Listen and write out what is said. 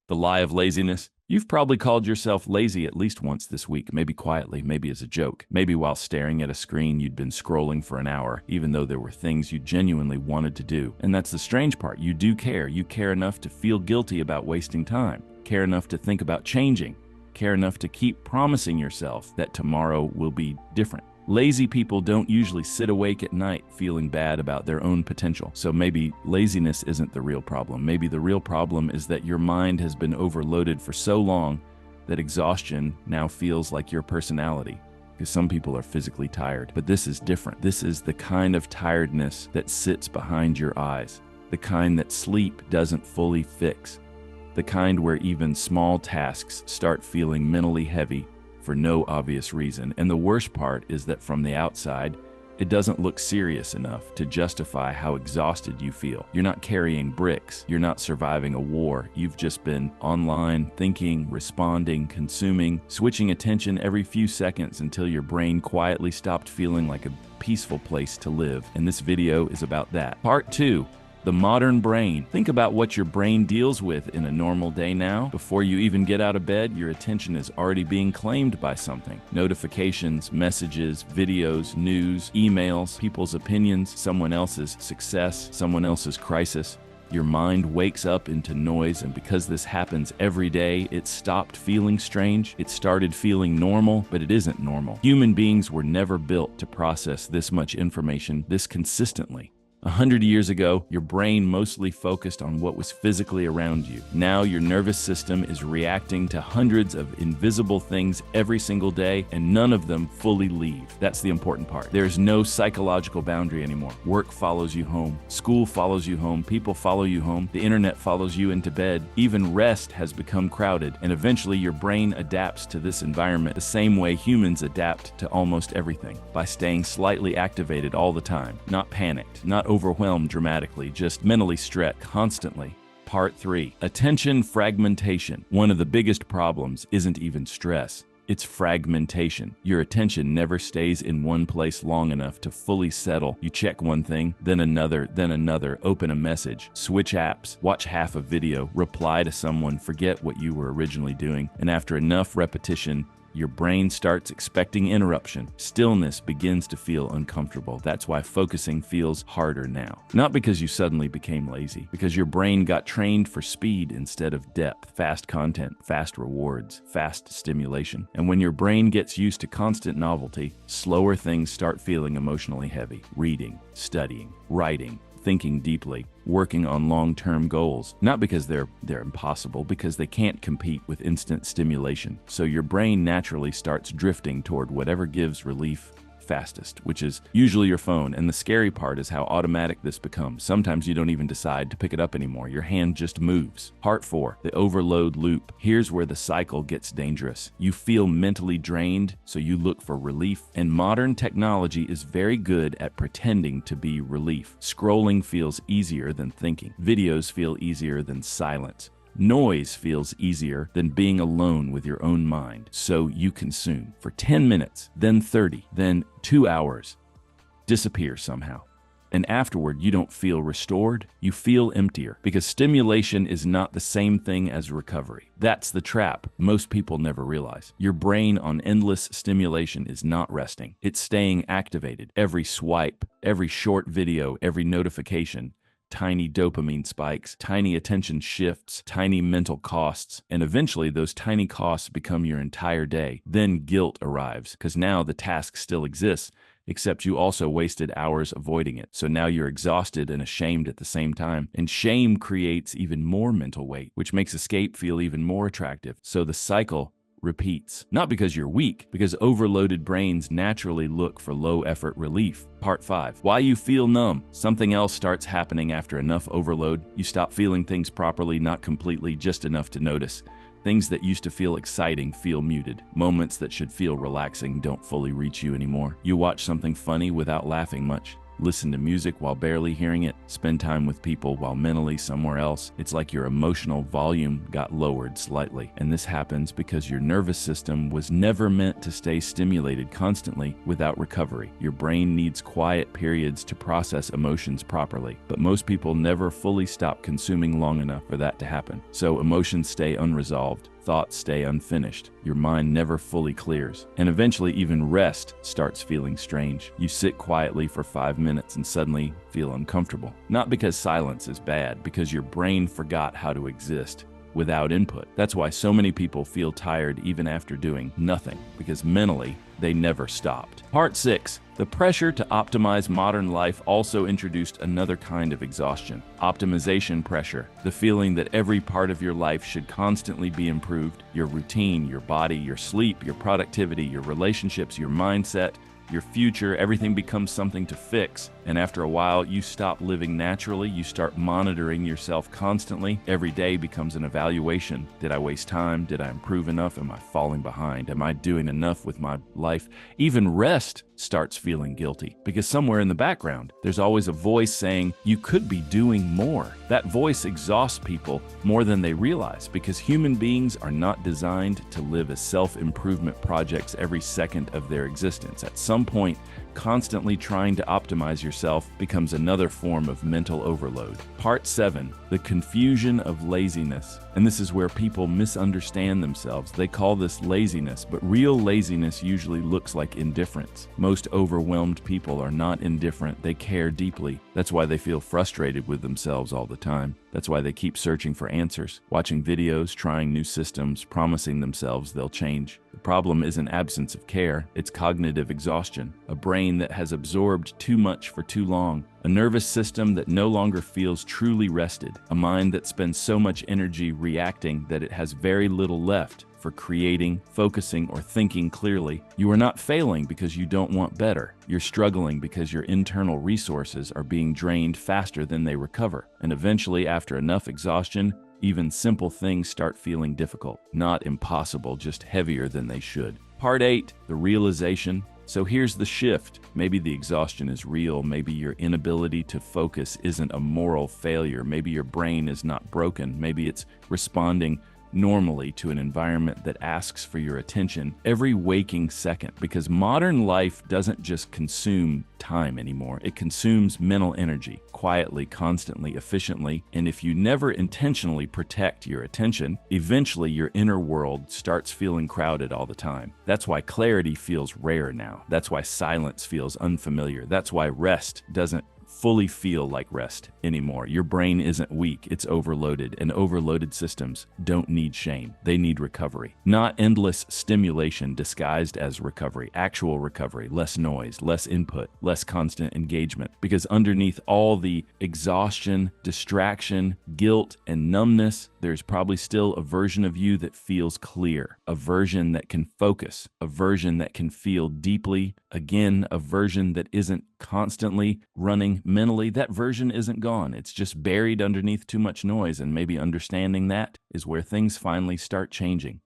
The lie of laziness. You've probably called yourself lazy at least once this week, maybe quietly, maybe as a joke, maybe while staring at a screen you'd been scrolling for an hour, even though there were things you genuinely wanted to do. And that's the strange part. You do care. You care enough to feel guilty about wasting time, care enough to think about changing, care enough to keep promising yourself that tomorrow will be different. Lazy people don't usually sit awake at night feeling bad about their own potential. So maybe laziness isn't the real problem. Maybe the real problem is that your mind has been overloaded for so long that exhaustion now feels like your personality. Because some people are physically tired, but this is different. This is the kind of tiredness that sits behind your eyes, the kind that sleep doesn't fully fix, the kind where even small tasks start feeling mentally heavy for no obvious reason. And the worst part is that from the outside, it doesn't look serious enough to justify how exhausted you feel. You're not carrying bricks. You're not surviving a war. You've just been online, thinking, responding, consuming, switching attention every few seconds until your brain quietly stopped feeling like a peaceful place to live. And this video is about that. Part 2. The modern brain. Think about what your brain deals with in a normal day now. Before you even get out of bed, your attention is already being claimed by something. Notifications, messages, videos, news, emails, people's opinions, someone else's success, someone else's crisis. Your mind wakes up into noise, and because this happens every day, it stopped feeling strange. It started feeling normal, but it isn't normal. Human beings were never built to process this much information this consistently. 100 years ago, your brain mostly focused on what was physically around you. Now your nervous system is reacting to hundreds of invisible things every single day, and none of them fully leave. That's the important part. There's no psychological boundary anymore. Work follows you home. School follows you home. People follow you home. The internet follows you into bed. Even rest has become crowded, and eventually your brain adapts to this environment the same way humans adapt to almost everything, by staying slightly activated all the time, not panicked, not overwhelmed dramatically, just mentally stretched constantly. Part 3. Attention fragmentation. One of the biggest problems isn't even stress. It's fragmentation. Your attention never stays in one place long enough to fully settle. You check one thing, then another, open a message, switch apps, watch half a video, reply to someone, forget what you were originally doing, and after enough repetition, your brain starts expecting interruption. Stillness begins to feel uncomfortable. That's why focusing feels harder now. Not because you suddenly became lazy, because your brain got trained for speed instead of depth. Fast content, fast rewards, fast stimulation. And when your brain gets used to constant novelty, slower things start feeling emotionally heavy. Reading, studying, writing, thinking deeply, working on long-term goals, not because they're impossible, because they can't compete with instant stimulation. So your brain naturally starts drifting toward whatever gives relief fastest, which is usually your phone. And the scary part is how automatic this becomes. Sometimes you don't even decide to pick it up anymore. Your hand just moves. Part 4, the overload loop. Here's where the cycle gets dangerous. You feel mentally drained, so you look for relief. And modern technology is very good at pretending to be relief. Scrolling feels easier than thinking. Videos feel easier than silence. Noise feels easier than being alone with your own mind. So you consume for 10 minutes, then 30, then 2 hours, disappear somehow. And afterward, you don't feel restored, you feel emptier, because stimulation is not the same thing as recovery. That's the trap most people never realize. Your brain on endless stimulation is not resting. It's staying activated. Every swipe, every short video, every notification, tiny dopamine spikes, tiny attention shifts, tiny mental costs, and eventually those tiny costs become your entire day. Then guilt arrives, because now the task still exists, except you also wasted hours avoiding it. So now you're exhausted and ashamed at the same time. And shame creates even more mental weight, which makes escape feel even more attractive. So the cycle repeats. Not because you're weak, because overloaded brains naturally look for low-effort relief. Part 5. Why you feel numb. Something else starts happening after enough overload. You stop feeling things properly, not completely, just enough to notice. Things that used to feel exciting feel muted. Moments that should feel relaxing don't fully reach you anymore. You watch something funny without laughing much. listen to music while barely hearing it, spend time with people while mentally somewhere else. It's like your emotional volume got lowered slightly. And this happens because your nervous system was never meant to stay stimulated constantly without recovery. Your brain needs quiet periods to process emotions properly, but most people never fully stop consuming long enough for that to happen. So emotions stay unresolved. Thoughts stay unfinished. Your mind never fully clears. And eventually even rest starts feeling strange. You sit quietly for 5 minutes and suddenly feel uncomfortable. Not because silence is bad, because your brain forgot how to exist without input. That's why so many people feel tired even after doing nothing, because mentally they never stopped. Part 6. The pressure to optimize modern life also introduced another kind of exhaustion. Optimization pressure, the feeling that every part of your life should constantly be improved. Your routine, your body, your sleep, your productivity, your relationships, your mindset, your future, everything becomes something to fix. And after a while, you stop living naturally. You start monitoring yourself constantly. Every day becomes an evaluation. Did I waste time? Did I improve enough? Am I falling behind? Am I doing enough with my life? Even rest starts feeling guilty because somewhere in the background, there's always a voice saying you could be doing more. That voice exhausts people more than they realize because human beings are not designed to live as self-improvement projects every second of their existence. At some point, constantly trying to optimize yourself becomes another form of mental overload. Part 7. The confusion of laziness. And this is where people misunderstand themselves. They call this laziness, but real laziness usually looks like indifference. Most overwhelmed people are not indifferent. They care deeply. That's why they feel frustrated with themselves all the time. That's why they keep searching for answers, watching videos, trying new systems, promising themselves they'll change. The problem isn't absence of care, it's cognitive exhaustion, a brain that has absorbed too much for too long, a nervous system that no longer feels truly rested, a mind that spends so much energy reacting that it has very little left for creating, focusing, or thinking clearly. You are not failing because you don't want better. You're struggling because your internal resources are being drained faster than they recover. And eventually, after enough exhaustion, even simple things start feeling difficult. Not impossible, just heavier than they should. Part 8. The realization. So here's the shift. Maybe the exhaustion is real. Maybe your inability to focus isn't a moral failure. Maybe your brain is not broken. Maybe it's responding normally to an environment that asks for your attention every waking second, because modern life doesn't just consume time anymore. It consumes mental energy quietly, constantly, efficiently. And if you never intentionally protect your attention, eventually your inner world starts feeling crowded all the time. That's why clarity feels rare now. That's why silence feels unfamiliar. That's why rest doesn't fully feel like rest anymore. Your brain isn't weak, it's overloaded, and overloaded systems don't need shame. They need recovery. Not endless stimulation disguised as recovery, actual recovery, less noise, less input, less constant engagement. Because underneath all the exhaustion, distraction, guilt, and numbness, there's probably still a version of you that feels clear, a version that can focus, a version that can feel deeply, again, a version that isn't constantly running mentally. That version isn't gone. It's just buried underneath too much noise, and maybe understanding that is where things finally start changing.